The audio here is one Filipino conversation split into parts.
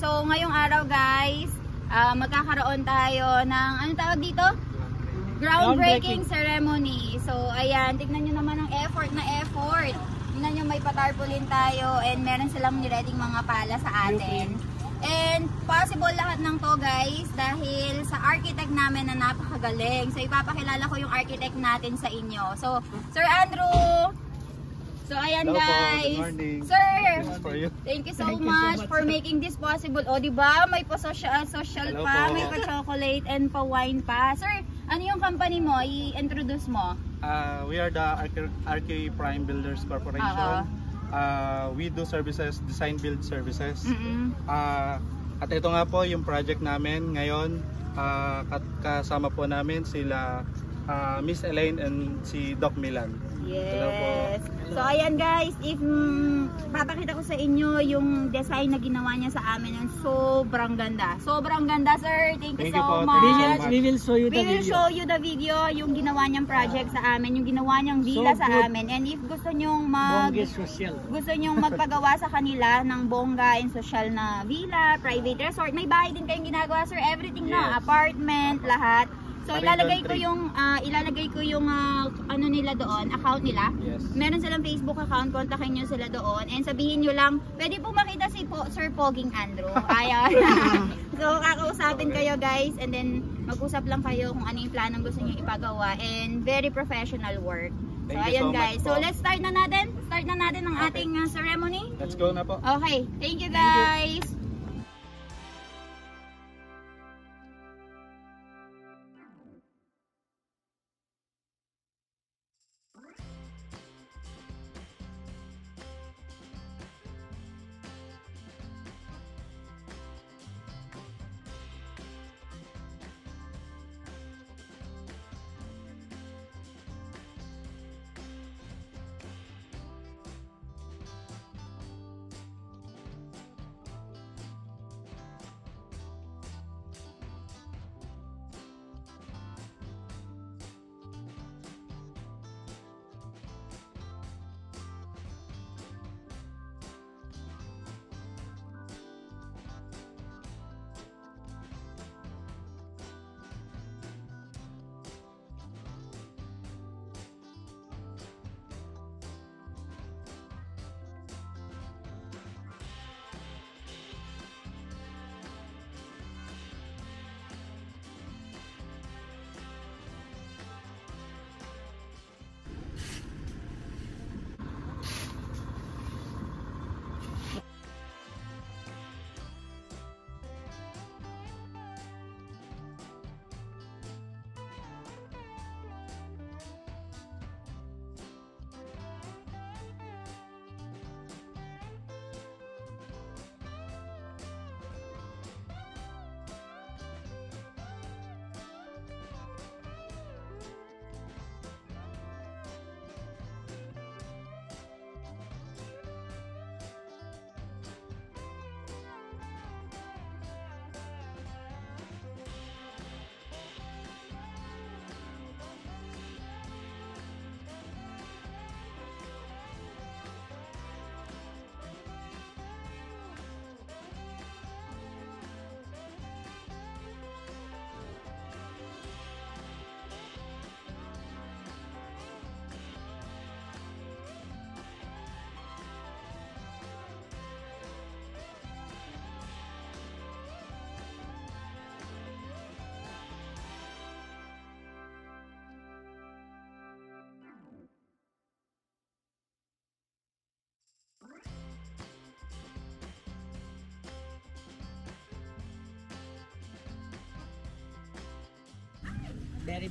So ngayong araw guys, magkakaroon tayo ng anong tawag dito? Groundbreaking ceremony. So ayan, tignan nyo naman ang effort na effort. Tignan nyo, may patarpaulin tayo and meron silang nireading mga pala sa atin. And possible lahat ng to guys dahil sa architect namin na napakagaling. So ipapakilala ko yung architect natin sa inyo. So Sir Andrew. So ayan guys. Sir, thank you so much for making this possible. O diba, may pa-social pa, may pa-chocolate and pa-wine pa. Sir, ano yung company mo? I-introduce mo. We are the Archi Prime Builders Corporation. We do services, design build services. At ito nga po yung project namin ngayon. Kasama po namin sila Miss Elaine and si Doc Milan. Yes. So ayan guys, if papakita ko sa inyo yung design na ginawa niya sa amin, yung sobrang ganda. Sobrang ganda, sir. Thank you so much. We will show you the video. We will show you the video, yung ginawa niyang project sa amin, yung ginawa niyang villa sa amin. And if gusto niyong magpagawa sa kanila ng bongga and social na villa, private resort, may bahay din kayong ginagawa, sir. Everything na, apartment, lahat. So ilalagay ko yung ano nila doon, account nila. Meron silang Facebook account, kontakin niyo sila doon and sabihin niyo lang, pwede po makita si Sir Poging Andrew. Ayan. So kakausapin kayo guys and then mag-usap lang kayo kung ano yung planong gusto niyo ipagawa and very professional work. So ayan guys. So let's start na natin. Start na natin ang ating ceremony. Let's go na po. Okay. Thank you guys.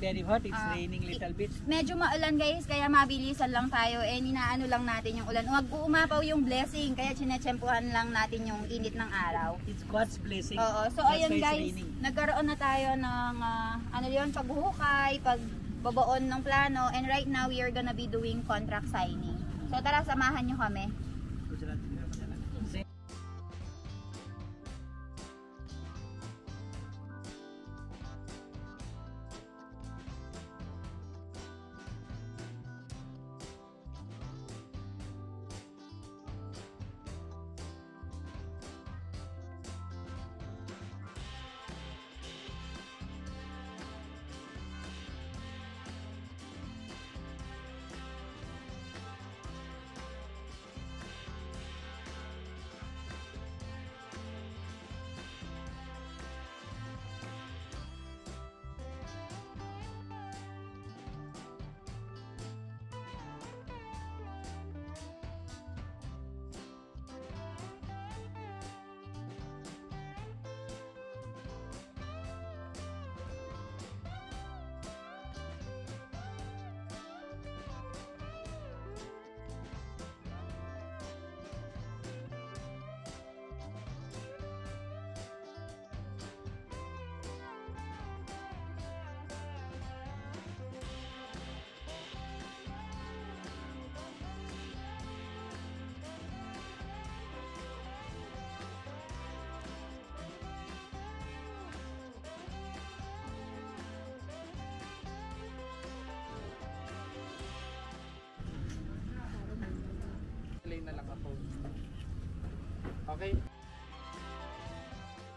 Very hot, it's raining little bit. Medyo maulan guys, kaya mabilisan lang tayo and inaano lang natin yung ulan. Huwag uumapaw yung blessing, kaya chinetsempuhan lang natin yung init ng araw. It's God's blessing. Oo, so ayun guys, nagkaroon na tayo ng ano yun, paghuhukay, pagbabaon ng plano, and right now we are gonna be doing contract signing. So tara, samahan nyo kami.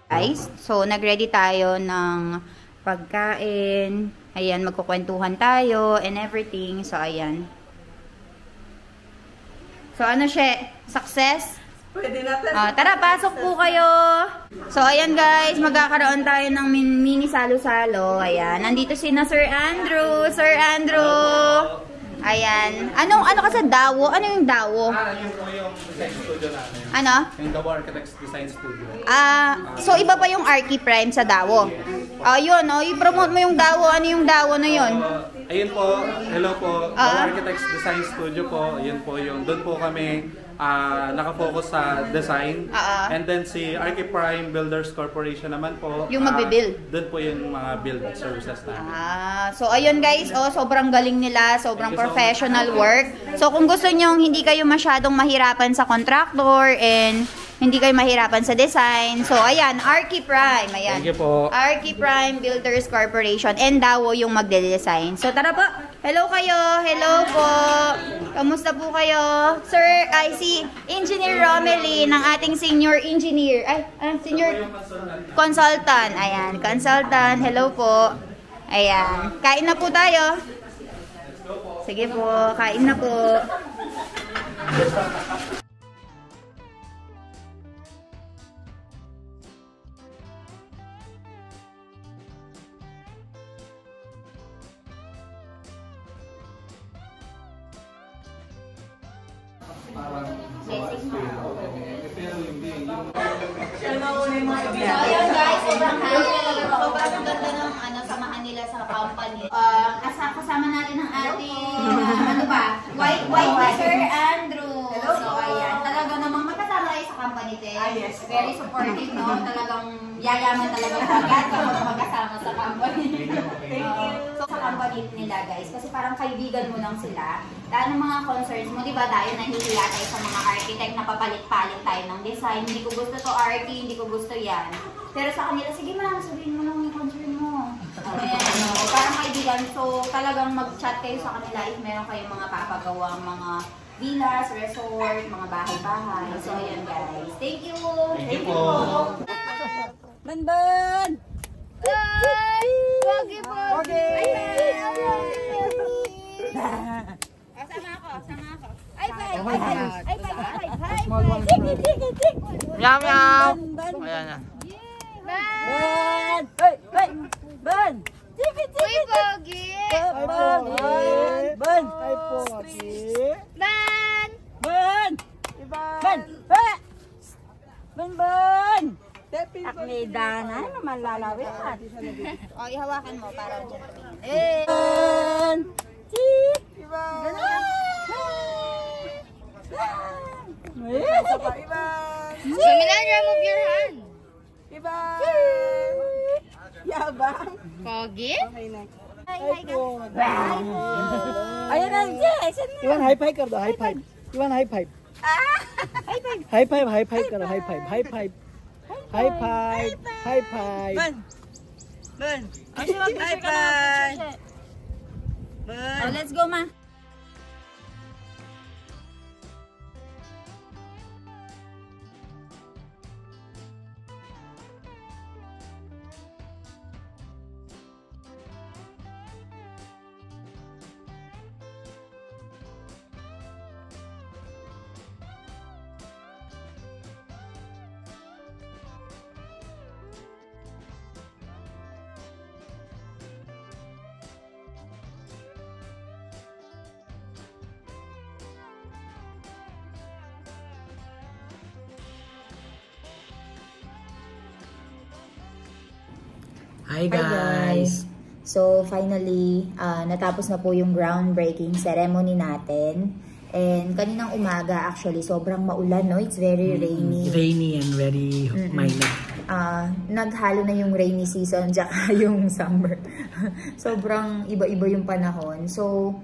Guys, so nag-ready tayo ng pagkain. Ayan, magkukwentuhan tayo and everything. So, ayan. So, ano siya? Success? Pwede natin. Tara, pasok po kayo. So, ayan guys, magkakaroon tayo ng mini salo-salo. Ayan, nandito si na Sir Andrew. Sir Andrew! Ayan. Ano ka sa Dawo? Ano yung Dawo? Yun po yung design studio namin. Ano? Yung Dawo Architects Design Studio. So iba pa yung Archie Prime sa Dawo. Yun, i-promote mo yung Dawo. Ano yung Dawo na yun? Ayun po, hello po. Dawo Architects Design Studio po. Ayun po yung, doon po kami nakafocus sa design. And then si Archie Prime Builders Corporation naman po. Yung magbe-build. Doon po yung mga build services namin. So ayun guys, sobrang galing nila, sobrang professional work. So kung gusto nyo hindi kayo masyadong mahirapan sa contractor and hindi kayo mahirapan sa design. So ayan, Archie Prime, ayan. Thank you po. Archie Prime Builders Corporation and Dawo yung magde-design. So tara po. Hello kayo. Hello po. Kamusta po kayo? Sir, si Engineer Romely ng ating senior engineer. Senior consultant. Ayan, consultant. Hello po. Ayan. Kain na po tayo. Sige po, kain na po. Ayan guys, sobrang happy. Sobrang ganda ng samahan nila sa company. Kasama natin ang ating, white na Sir Andrew. So ayan, talaga namang magkasama kayo sa company din. Yes. Very supportive, no? Talagang yayaman talaga agad kapag magkasama sa company. So sa company nila guys, kasi parang kaibigan mo lang sila. Dahil ng mga concerns mo, di ba tayo nahihiya tayo sa mga architect na papalit-palit tayo ng design. Hindi ko gusto to Archie, hindi ko gusto yan. Pero sa kanila, sige ma'am, sabihin mo lang yung concern mo. Ayan, parang kaibigan. So talagang mag-chat kayo sa kanila if meron kayong mga papagawang mga villas, resort, mga bahay-bahay. So ayan guys. Thank you! Thank you po. Banban! Bye! Pogi po! Pogi! Sama ako. Ay, bye! Small one. Meow meow. Ban! Ayan na. Ban! Hey! Ban! Uy, Pogi! Ban! Ban! Ay po, Maki. Ban! Ban! Ban! Ban! Aknidana naman lalawin at. Ihawakan mo para dyan. Ban! Samilan, remove your hand. Yabang! Pogi? Ay po. Ayan na, Jess! Iwan high five कर दो high five. Iwan high five. High five करो high five. High five. Ban! Ano mag-high-five? Oh, let's go, ma. Hi guys! So finally, natapos na po yung groundbreaking ceremony natin. And kaninang umaga actually, sobrang maulan, no? It's very rainy. Rainy and very mild. Naghalo na yung rainy season tsaka yung summer. Sobrang iba-iba yung panahon. So,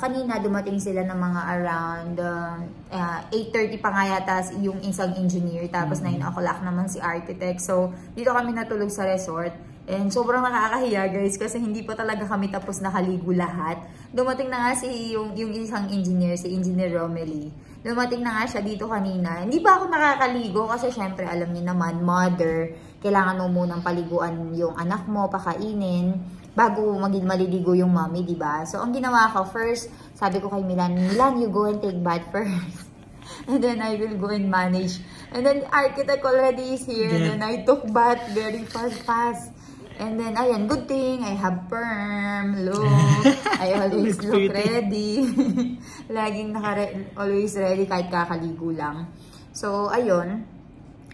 kanina dumating sila ng mga around 8:30 pa nga yata yung isang engineer. Tapos 9 o'clock naman si architect. So, dito kami natulog sa resort. And sobrang nakakahiya guys kasi hindi pa talaga kami tapos nakaligo lahat. Dumating na nga yung isang engineer, si Engineer Romely. Dumating na nga siya dito kanina. Hindi pa ako nakakaligo kasi syempre alam niyo naman, mother, kailangan mo munang paliguan yung anak mo, pakainin, bago maliligo yung mommy, di ba? So, ang ginawa ko, first, sabi ko kay Milan, you go and take bath first. And then I will go and manage. And then architect already is here. And then I took bath very fast. And then, ayan, good thing, I have perm, look, I always look ready. Laging always ready kahit kakaligo lang. So, ayun.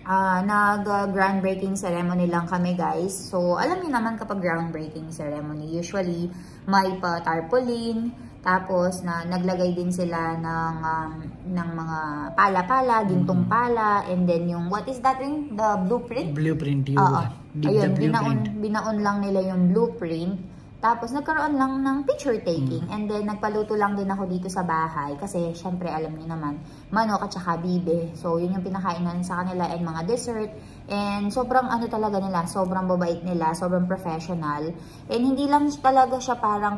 Nag-groundbreaking ceremony lang kami, guys. So, alam niyo naman kapag groundbreaking ceremony, usually may pa-tarpaulin, tapos naglagay din sila ng mga pala-pala, gintong pala, and then yung, what is that ring? The blueprint? Blueprint, Ayun, binaon lang nila yung blueprint. Tapos, nagkaroon lang ng picture taking. And then, nagpaluto lang din ako dito sa bahay. Kasi, syempre, alam niyo naman, manok at saka bibe. So, yun yung pinakainan sa kanila and mga dessert. And, sobrang talaga nila, sobrang babait nila, sobrang professional. And, hindi lang talaga siya parang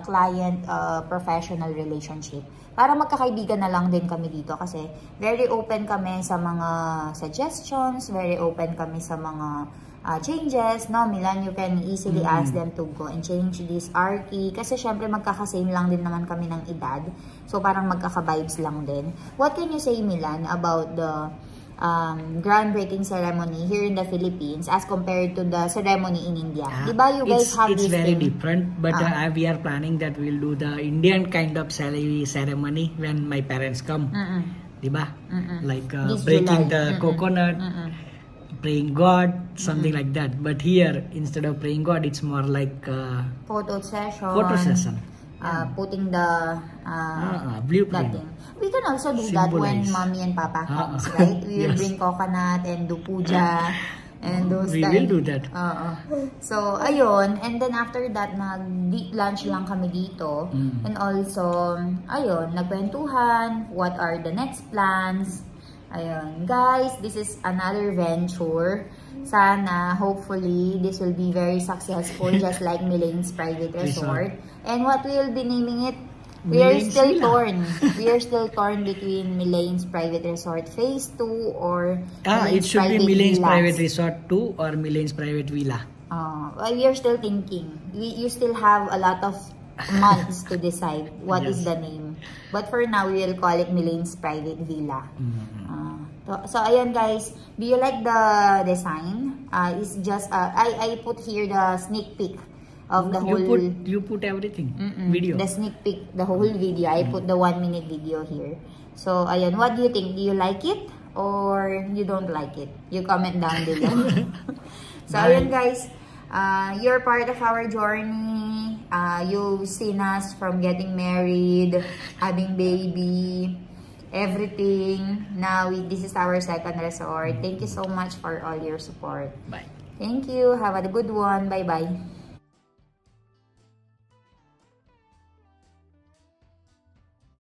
client-professional relationship. Para magkakaibigan na lang din kami dito. Kasi, very open kami sa mga suggestions, very open kami sa mga changes, no? Milan, you can easily ask them to go and change this Arky. Kasi syempre magkakasame lang din naman kami ng edad. So parang magkaka-vibes lang din. What can you say, Milan, about the groundbreaking ceremony here in the Philippines as compared to the ceremony in India? Diba you guys have this It's very thing? different, but we are planning that we'll do the Indian kind of ceremony when my parents come. Diba? Like breaking the coconut, praying God, something like that. But here, instead of praying God, it's more like photo session. Putting the blueprint. We can also do that when mommy and papa comes, right? We will bring coconut and do puja and those We will do that. So, ayun. And then after that, nag-deep lunch lang kami dito. And also, ayun, nagkwentuhan. What are the next plans? Ayun, guys, this is another venture. Sana, hopefully, this will be very successful, just like Milane's Private Resort. And what we will be naming it? We are still torn. We are still torn between Milane's Private Resort Phase 2 or it should be Milane's Private Resort 2 or Milane's Private Villa. We are still thinking. You still have a lot of months to decide what is the name. But for now, we will call it Milane's Private Villa. So, ayan guys, do you like the design? It's just, I put here the sneak peek of the whole... You put everything, video. The sneak peek, the whole video. I put the 1-minute video here. So, ayan, what do you think? Do you like it? Or you don't like it? You comment down below. So, ayan guys, you're part of our journey. You've seen us from getting married, having baby, everything. Now, this is our second resort. Thank you so much for all your support. Bye. Thank you. Have a good one. Bye-bye.